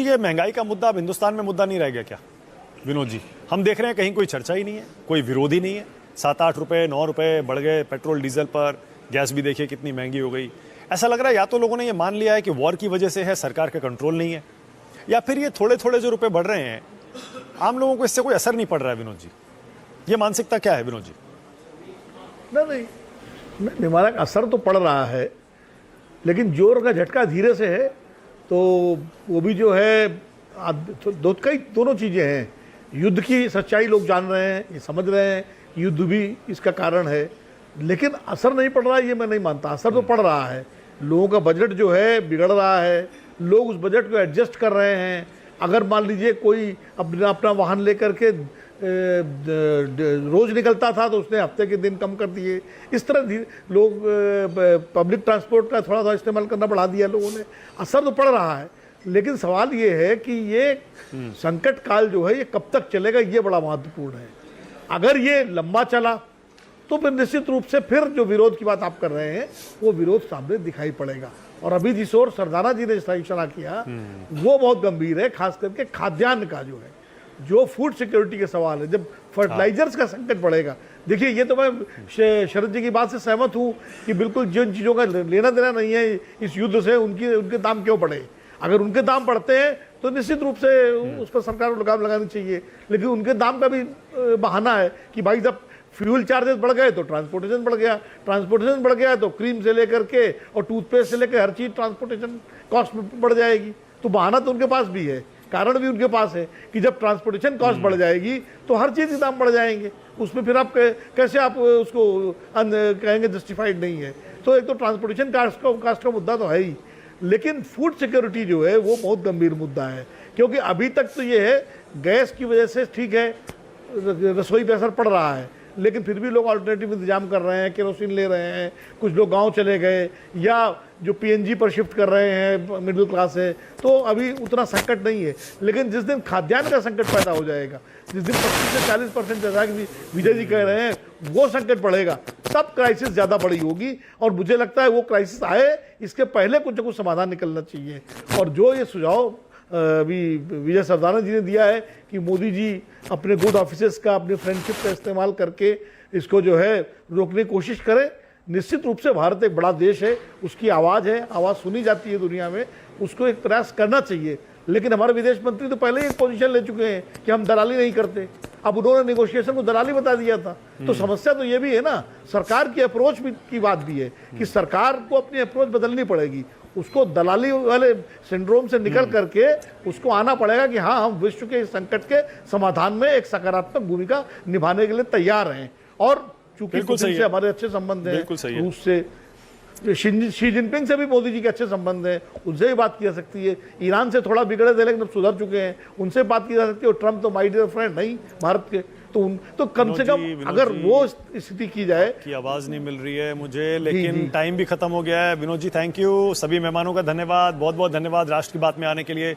ये महंगाई का मुद्दा अब हिंदुस्तान में मुद्दा नहीं रह गया क्या विनोद जी? हम देख रहे हैं कहीं कोई चर्चा ही नहीं है, कोई विरोध ही नहीं है। 7-8 रुपए 9 रुपए बढ़ गए पेट्रोल डीजल पर, गैस भी देखिए कितनी महंगी हो गई। ऐसा लग रहा है या तो लोगों ने ये मान लिया है कि वॉर की वजह से है, सरकार का कंट्रोल नहीं है, या फिर ये थोड़े थोड़े जो रुपए बढ़ रहे हैं आम लोगों को इससे कोई असर नहीं पड़ रहा है। विनोद जी, ये मानसिकता क्या है विनोद जी? नहीं, निवारक असर तो पड़ रहा है, लेकिन जोर का झटका धीरे से है। तो वो भी जो है दोनों चीज़ें हैं। युद्ध की सच्चाई लोग जान रहे हैं, ये समझ रहे हैं, युद्ध भी इसका कारण है, लेकिन असर नहीं पड़ रहा है ये मैं नहीं मानता। असर तो पड़ रहा है, लोगों का बजट जो है बिगड़ रहा है, लोग उस बजट को एडजस्ट कर रहे हैं। अगर मान लीजिए कोई अपना वाहन लेकर के रोज निकलता था तो उसने हफ्ते के दिन कम कर दिए। इस तरह लोग पब्लिक ट्रांसपोर्ट का थोड़ा सा इस्तेमाल करना बढ़ा दिया लोगों ने। असर तो पड़ रहा है, लेकिन सवाल ये है कि ये संकट काल जो है ये कब तक चलेगा, ये बड़ा महत्वपूर्ण है। अगर ये लंबा चला तो फिर निश्चित रूप से फिर जो विरोध की बात आप कर रहे हैं वो विरोध सामने दिखाई पड़ेगा। और अभी जिस ओर सरदाना जी ने इशारा किया वो बहुत गंभीर है, खास करके खाद्यान्न का जो है, जो फूड सिक्योरिटी के सवाल है। जब फर्टिलाइजर्स का संकट बढ़ेगा, देखिए ये तो मैं शरद जी की बात से सहमत हूँ कि बिल्कुल जिन चीज़ों का लेना देना नहीं है इस युद्ध से, उनके दाम क्यों बढ़े। अगर उनके दाम बढ़ते हैं तो निश्चित रूप से उस पर सरकार को लगाम लगानी चाहिए, लेकिन उनके दाम का भी बहाना है कि भाई जब फ्यूल चार्जेस बढ़ गए तो ट्रांसपोर्टेशन बढ़ गया, ट्रांसपोर्टेशन बढ़ गया तो क्रीम से लेकर के और टूथपेस्ट से लेकर हर चीज़ ट्रांसपोर्टेशन कॉस्ट बढ़ जाएगी। तो बहाना तो उनके पास भी है, कारण भी उनके पास है कि जब ट्रांसपोर्टेशन कॉस्ट बढ़ जाएगी तो हर चीज़ के दाम बढ़ जाएंगे। उसमें फिर आप कैसे आप उसको कहेंगे जस्टिफाइड नहीं है। तो एक तो ट्रांसपोर्टेशन कास्ट का मुद्दा तो है ही, लेकिन फूड सिक्योरिटी जो है वो बहुत गंभीर मुद्दा है। क्योंकि अभी तक तो ये है गैस की वजह से ठीक है रसोई पे असर पड़ रहा है, लेकिन फिर भी लोग अल्टरनेटिव इंतजाम कर रहे हैं, केरोसिन ले रहे हैं, कुछ लोग गांव चले गए या जो पीएनजी पर शिफ्ट कर रहे हैं मिडिल क्लास है, तो अभी उतना संकट नहीं है। लेकिन जिस दिन खाद्यान्न का संकट पैदा हो जाएगा, जिस दिन 25 से 40% जैसा कि विजय जी कह रहे हैं वो संकट बढ़ेगा, तब क्राइसिस ज़्यादा बड़ी होगी। और मुझे लगता है वो क्राइसिस आए इसके पहले कुछ न कुछ समाधान निकलना चाहिए। और जो ये सुझाव अभी विजय सरदाना जी ने दिया है कि मोदी जी अपने गुड ऑफिसेस का, अपने फ्रेंडशिप का इस्तेमाल करके इसको जो है रोकने की कोशिश करें। निश्चित रूप से भारत एक बड़ा देश है, उसकी आवाज़ है, आवाज़ सुनी जाती है दुनिया में, उसको एक प्रयास करना चाहिए। लेकिन हमारे विदेश मंत्री तो पहले ही एक पोजीशन ले चुके हैं कि हम दलाली नहीं करते। अब उन्होंने नेगोशिएशन को दलाली बता दिया था। तो समस्या तो ये भी है ना, सरकार की अप्रोच की बात भी है कि सरकार को अपनी अप्रोच बदलनी पड़ेगी। उसको दलाली वाले सिंड्रोम से निकल करके उसको आना पड़ेगा कि हाँ हम विश्व के इस संकट के समाधान में एक सकारात्मक भूमिका निभाने के लिए तैयार हैं। और चूंकि पुतिन से हमारे अच्छे संबंध हैं, रूस से, शी जिनपिंग से भी मोदी जी के अच्छे संबंध हैं, उनसे भी बात की जा सकती है। ईरान से थोड़ा बिगड़े थे लेकिन अब सुधर चुके हैं, उनसे बात की जा सकती है। और ट्रम्प तो माय डियर फ्रेंड नहीं भारत के, तो कम से कम अगर वो स्थिति की जाए। की आवाज नहीं मिल रही है मुझे, लेकिन टाइम भी खत्म हो गया है। विनोद जी थैंक यू, सभी मेहमानों का धन्यवाद, बहुत बहुत धन्यवाद राष्ट्र की बात में आने के लिए।